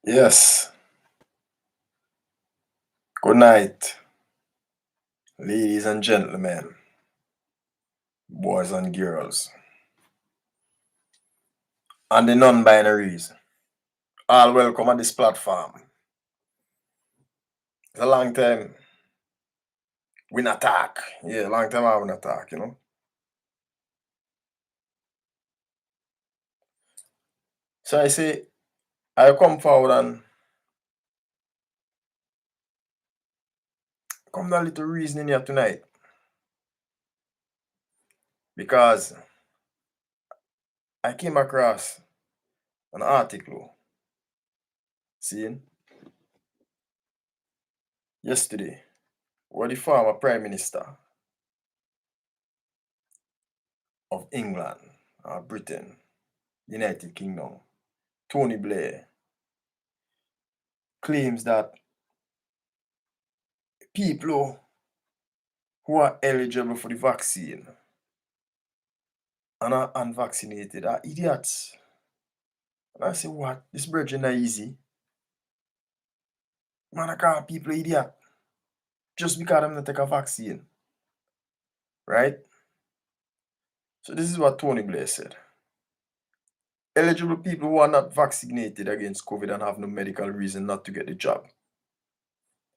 Yes. Good night, ladies and gentlemen, boys and girls, and the non-binaries. All welcome on this platform. It's a long time we not talk. Yeah, long time I not talk, So I say, I come forward and come to a little reasoning here tonight. Because I came across an article, seeing yesterday, where the former Prime Minister of England, Britain, United Kingdom, Tony Blair, claims that people who are eligible for the vaccine and are unvaccinated are idiots. And I say, what? This bridging not easy. Man, I call people idiot just because them not take a vaccine. Right? So this is what Tony Blair said. Eligible people who are not vaccinated against COVID and have no medical reason not to get the job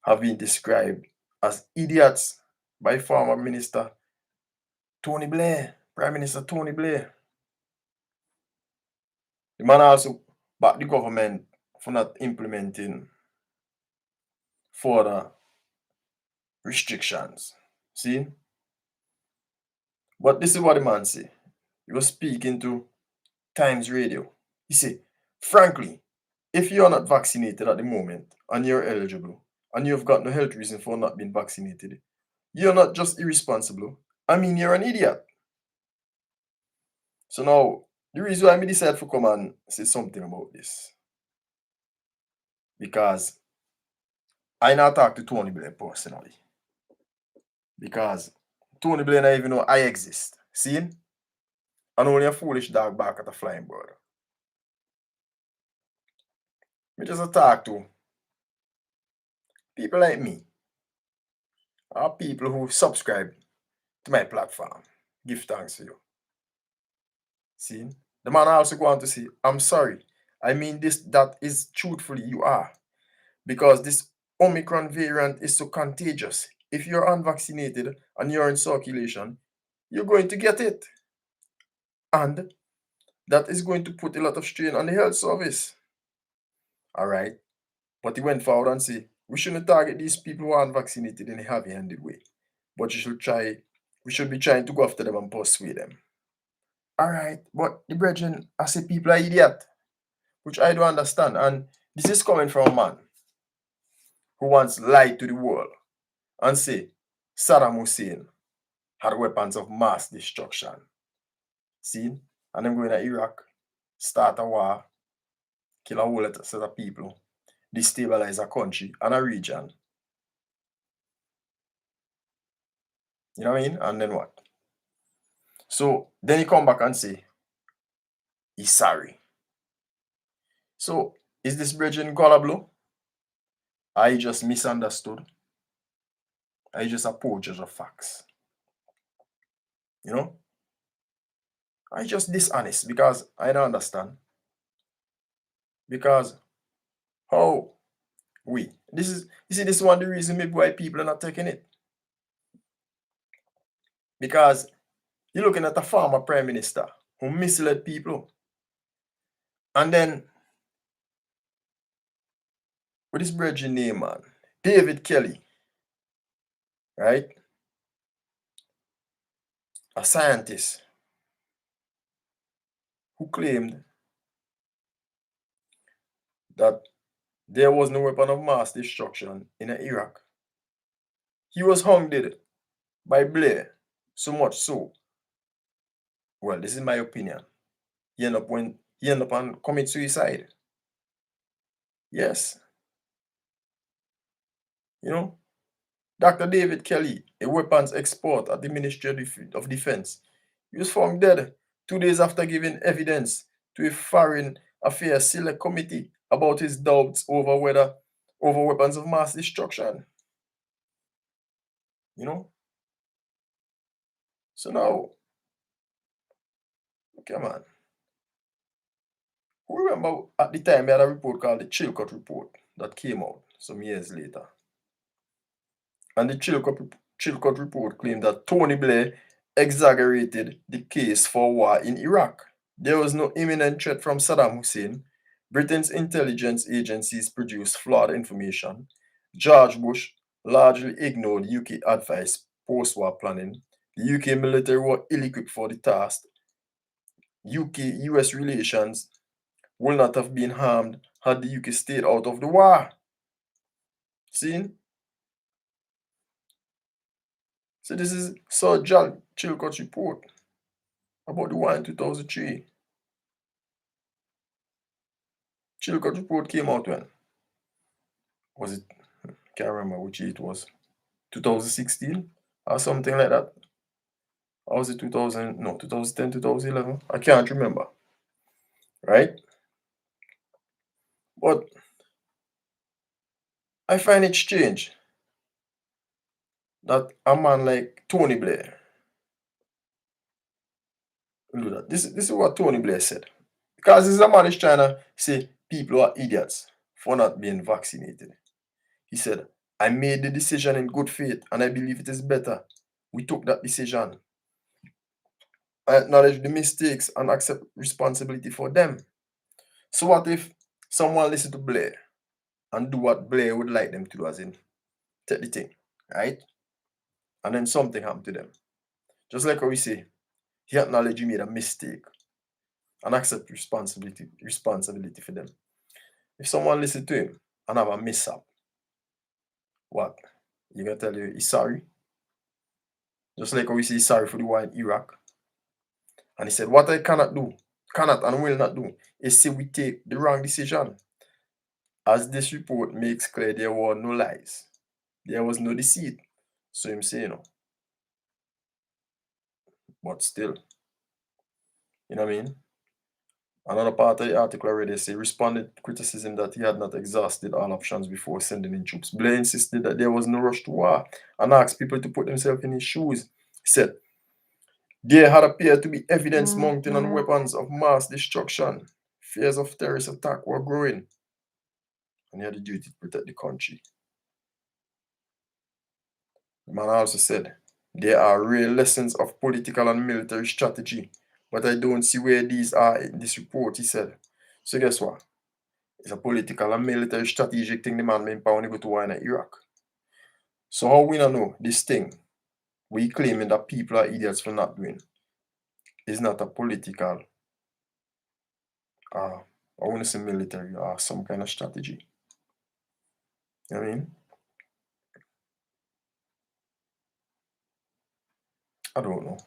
have been described as idiots by former Minister Tony Blair, Prime Minister Tony Blair. The man also backed the government for not implementing further restrictions. See? But this is what the man say. He was speaking to Times Radio. He said, frankly, if you are not vaccinated at the moment and you're eligible and you've got no health reason for not being vaccinated, you're not just irresponsible. I mean, you're an idiot. So now, the reason why I decided to come and say something about this, because I now talk to Tony Blair personally. Because Tony Blair not even know I exist. See? And only a foolish dog back at a flying bird. Me just talk to people like me, or people who subscribe to my platform. Give thanks to you. See? The man also go on to say, I'm sorry. I mean this, that is truthfully you are. Because this Omicron variant is so contagious. If you're unvaccinated and you're in circulation, you're going to get it. And that is going to put a lot of strain on the health service. All right. But he went forward and said, we shouldn't target these people who are unvaccinated in a heavy-handed way. But we should be trying to go after them and persuade them. All right. But the brethren, I say people are idiot, which I don't understand. And this is coming from a man who once lied to the world and say Saddam Hussein had weapons of mass destruction. See? And them going to Iraq, start a war, kill a whole set of people, destabilize a country and a region. You know what I mean? And then what? So then he come back and say he's sorry. So is this brethren gullible? I just misunderstood. I just a poacher of facts. You know? I just dishonest because I don't understand. Because how this is one of the reasons maybe why people are not taking it. Because you're looking at a former prime minister who misled people. And then with his brethren name, man, David Kelly, right? A scientist who claimed that there was no weapon of mass destruction in Iraq. He was hung dead by Blair, so much so. Well, this is my opinion. He ended up and commit suicide. Yes. You know, Dr. David Kelly, a weapons expert at the Ministry of Defense, he was found dead 2 days after giving evidence to a Foreign Affairs Select Committee about his doubts over weapons of mass destruction. You know? So now, okay, man. Who remember at the time we had a report called the Chilcot Report that came out some years later. And the Chilcot Report claimed that Tony Blair exaggerated the case for war in Iraq. There was no imminent threat from Saddam Hussein. Britain's intelligence agencies produced flawed information. George Bush largely ignored UK advice post-war planning. The UK military were ill-equipped for the task. UK-US relations would not have been harmed had the UK stayed out of the war. See? So this is Sir John Chilcot's report about the war in 2003. Chilcot report came out when? Was it? Can't remember which year it was. 2016 or something like that. Or was it 2000? No, 2010, 2011. I can't remember. Right? But I find it strange that a man like Tony Blair will do that. This is what Tony Blair said. Because this is a man is trying to say people are idiots for not being vaccinated. He said, I made the decision in good faith and I believe it is better. We took that decision. I acknowledge the mistakes and accept responsibility for them. So what if someone listen to Blair and do what Blair would like them to do, as in take the thing, right? And then something happened to them. Just like how we say, he acknowledged he made a mistake and accept responsibility for them. If someone listen to him and have a mishap, what? You gonna tell you he's sorry? Just like how we say he's sorry for the war in Iraq. And he said, what I cannot do, cannot and will not do, is say we take the wrong decision. As this report makes clear, there were no lies. There was no deceit. So him say, but still, you know what I mean? Another part of the article already say responded to criticism that he had not exhausted all options before sending in troops. Blair insisted that there was no rush to war and asked people to put themselves in his shoes. He said, there had appeared to be evidence mounting on weapons of mass destruction. Fears of terrorist attack were growing. And he had the duty to protect the country. The man also said, there are real lessons of political and military strategy, but I don't see where these are in this report, he said. So guess what? It's a political and military strategic thing the man made when he go to war in Iraq. So how we don't know this thing we claiming that people are idiots for not doing is not a political I want to say military or some kind of strategy. You know what I mean? I don't know.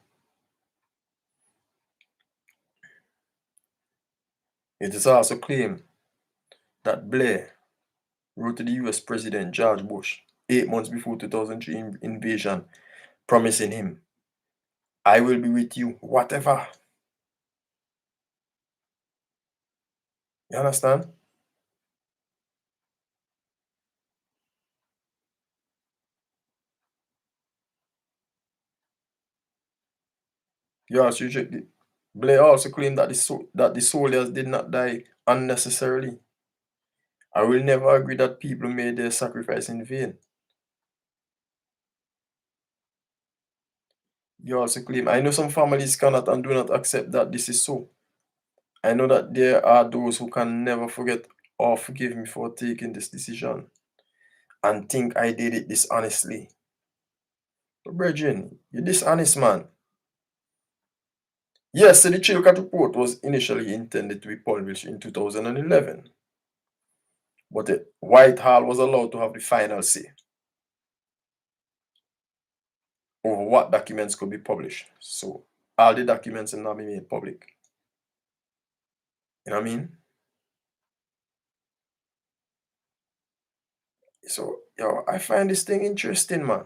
It is also claimed that Blair wrote to the US President George Bush 8 months before 2003 invasion, promising him, I will be with you, whatever. You understand? You also reject it. Blair also claimed that the soldiers did not die unnecessarily. I will never agree that people made their sacrifice in vain. You also claim, I know some families cannot and do not accept that this is so. I know that there are those who can never forget or forgive me for taking this decision and think I did it dishonestly. But brethren, you're dishonest, man. Yes, so the Chilcot report was initially intended to be published in 2011, but Whitehall was allowed to have the final say over what documents could be published. So all the documents are now being made public. You know what I mean? So, yo, I find this thing interesting, man.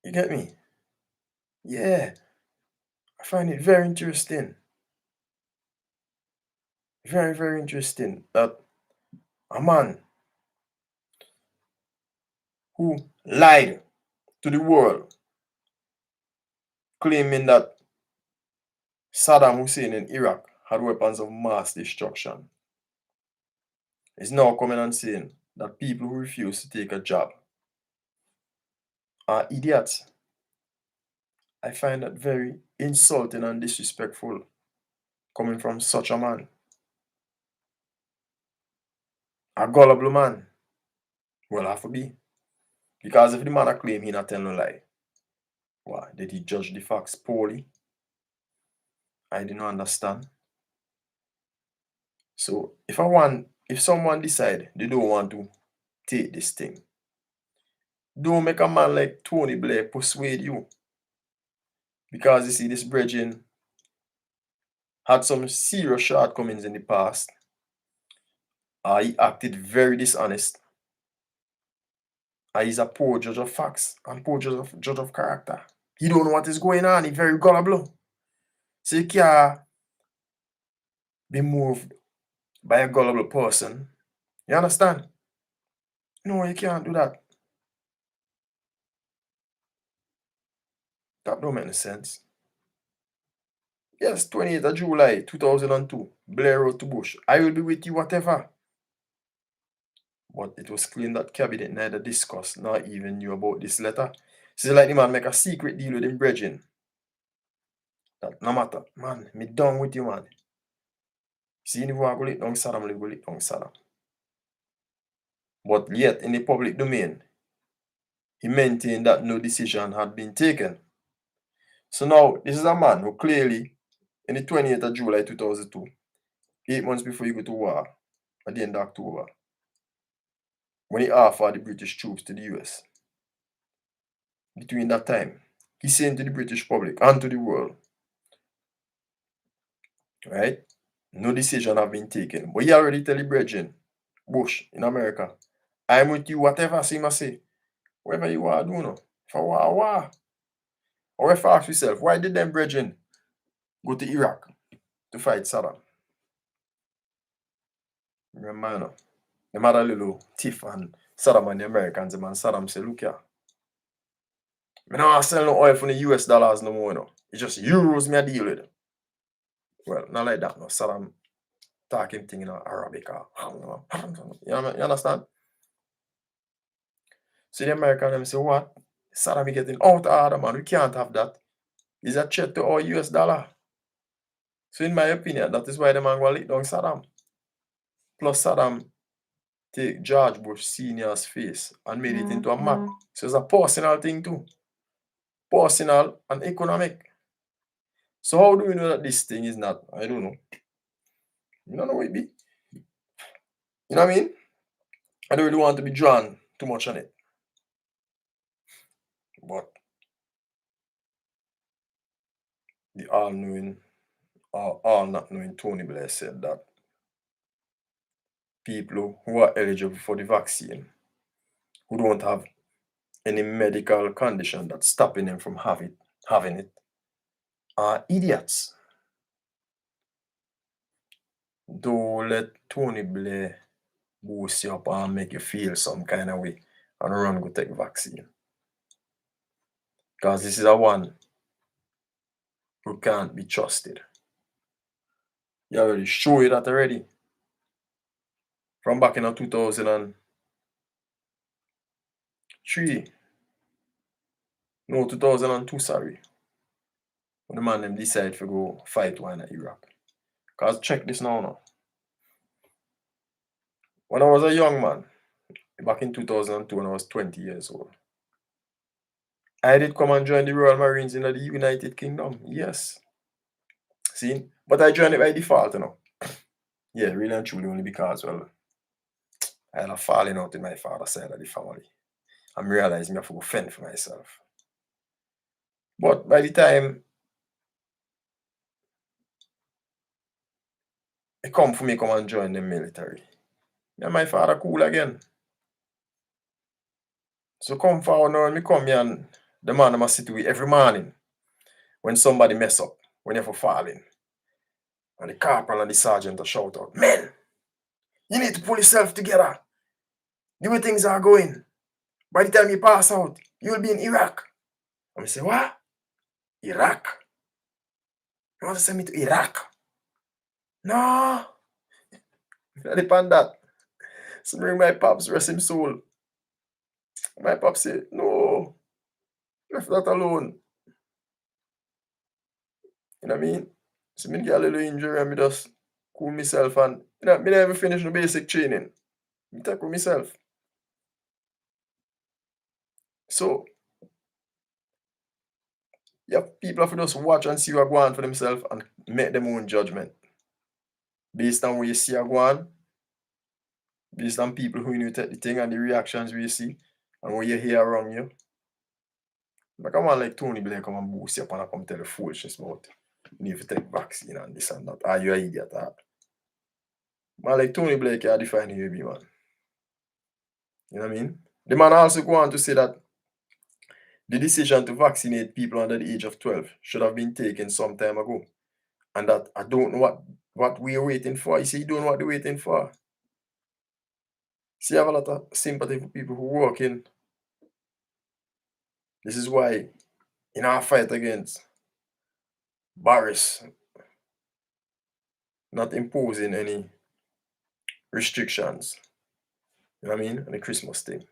You get me? Yeah, I find it very interesting. Very, very interesting that a man who lied to the world, claiming that Saddam Hussein in Iraq had weapons of mass destruction, is now coming and saying that people who refuse to take a job are idiots. I find that very insulting and disrespectful coming from such a man. A gullible man. Well, have to be. Because if the man a claim he not tell no lie, why? Did he judge the facts poorly? I didn't understand. So if someone decide they don't want to take this thing, don't make a man like Tony Blair persuade you. Because you see, this brethren had some serious shortcomings in the past. He acted very dishonest. He's a poor judge of facts and poor judge of character. He don't know what is going on. He's very gullible. So you can't be moved by a gullible person. You understand? No, you can't do that. That don't make any sense. Yes, 28th of July 2002, Blair wrote to Bush, I will be with you whatever. But it was claimed that cabinet neither discussed nor even knew about this letter. So it's like the man make a secret deal with him brethren. That no matter, man, me done with you, man. See, if you want to go lit down Saddam, we go lit down Saddam. But yet, in the public domain, he maintained that no decision had been taken. So now, this is a man who clearly, in the 28th of July 2002, 8 months before he go to war, at the end of October, when he offered the British troops to the US. Between that time, he's saying to the British public and to the world, right? No decision have been taken. But he already tell the brethren, Bush in America, I'm with you, whatever I say. Whatever you want to do now. For war. Or if I ask yourself, why did them brethren go to Iraq to fight Saddam? Remember, you know, them had a little tiff and Saddam and the Americans, and Saddam said, look here, I don't sell no oil from the US dollars no more, you know. It's just euros me a deal with. Well, not like that, no. Saddam talking thing in Arabic. You understand? So the American them say, what? Saddam is getting out of order, man. We can't have that. It's a threat to our US dollar. So in my opinion, that is why the man will lick down Saddam. Plus Saddam take George Bush Sr.'s face and made it into a map. So it's a personal thing too. Personal and economic. So how do we know that this thing is not? I don't know. You don't know what it be. You know what I mean? I don't really want to be drawn too much on it. But the all-knowing, all not knowing Tony Blair said that people who are eligible for the vaccine, who don't have any medical condition that's stopping them from having it, are idiots. Don't let Tony Blair boost you up and make you feel some kind of way and run go take vaccine. Because this is a one who can't be trusted. You already show you that already. From back in 2003. No, 2002, sorry. When the man them decide to go fight one in Iraq. Because check this now. When I was a young man, back in 2002 when I was 20 years old, I did come and join the Royal Marines in the United Kingdom. Yes. See? But I joined it by default, you know. Yeah, really and truly only because, well, I had a falling out in my father's side of the family. I'm realizing I have to go fend for myself. But by the time it come for me come and join the military, me and my father cool again. So come forward now and me come here and the man must sit with every morning when somebody mess up, when you for falling. And the corporal and the sergeant will shout out, "Men, you need to pull yourself together. The way things are going. By the time you pass out, you'll be in Iraq." And I say, "What? Iraq? You want to send me to Iraq?" "No." I depend that. So bring my pops, rest him soul. My pops say, "No, left that alone." You know what I mean? So me get a little injury and me just cool myself and me never finish no basic training. Me take with myself. So you have people have to just watch and see what go on for themselves and make them own judgment. Based on what you see go on, based on people who you take the thing and the reactions we see and what you hear around you. Like a man like Tony Blair come and boost you up and come tell you foolishness about you need to take vaccine and this and that. Are you an idiot? Man like Tony Blair can define who you be, man. You know what I mean? The man also go on to say that the decision to vaccinate people under the age of 12 should have been taken some time ago. And that I don't know what we're waiting for. You see, you don't know what they're waiting for. See, I have a lot of sympathy for people who work in. This is why in our fight against Boris not imposing any restrictions, you know what I mean, on the Christmas thing.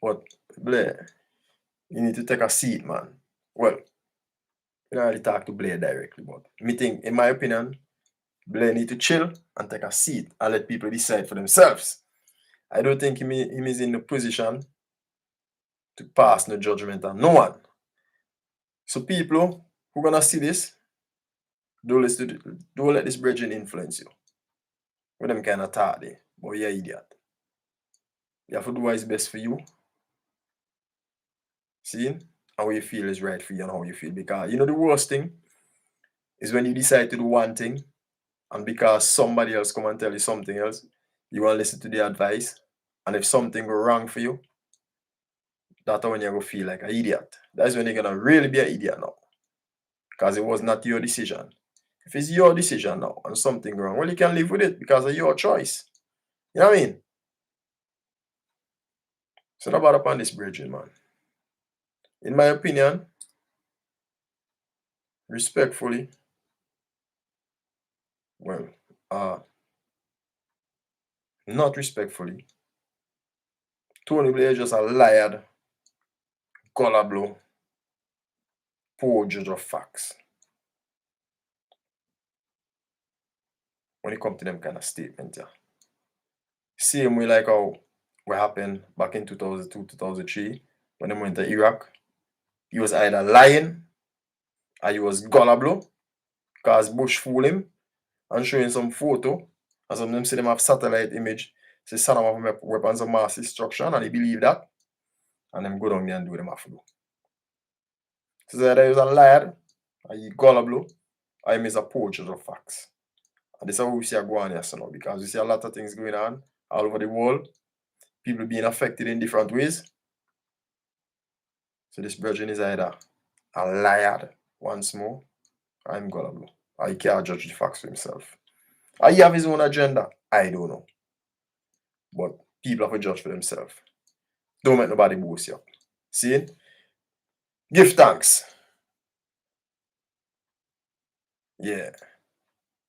But Blair, you need to take a seat, man. Well, you don't really talk to Blair directly, but me think, in my opinion, Blair need to chill and take a seat and let people decide for themselves. I don't think him is in the position to pass no judgment on no one. So people who gonna see this, don't let this bridging influence you. With them kind of thought there, but you're an idiot. You have to do what is best for you. See? And what you feel is right for you and how you feel. Because you know the worst thing is when you decide to do one thing and because somebody else come and tell you something else, you want to listen to the advice. And if something go wrong for you, that's when you're going to feel like an idiot. That's when you're going to really be an idiot now. Because it was not your decision. If it's your decision now and something wrong, well, you can live with it because of your choice. You know what I mean? So not bad upon this bridging, man. In my opinion, respectfully, well, not respectfully, Tony Blair is just a liar, gullible, poor judge of facts. When it comes to them kind of statement, yeah. Same way like how what happened back in 2002, 2003, when they went to Iraq. He was either lying or he was gullible, because Bush fooled him and showing some photo. And some of them say them have satellite image. Say Saddam have weapons of mass destruction and he believe that. And them go down there and do them have to do. So either he was a liar, or he gullible, or he is a poor judge of facts. And this is how we see go on here so now, because we see a lot of things going on all over the world. People being affected in different ways. So this virgin is either a liar once more, or I'm gullible. Or he can't judge the facts for himself. Or he have his own agenda. I don't know. But people have to judge for themselves. Don't make nobody boast you up. See? Give thanks. Yeah.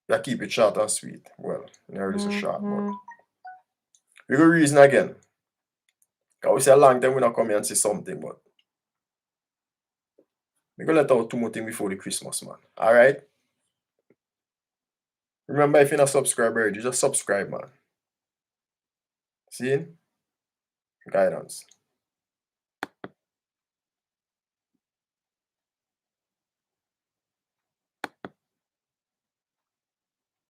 You keep it short and sweet. Well, never is a short, but we go reason again. Because we say a long time we not come here and say something, but we go let out two more things before the Christmas, man. Alright? Remember, if you're not subscribed already, just subscribe, man. See? Guidance.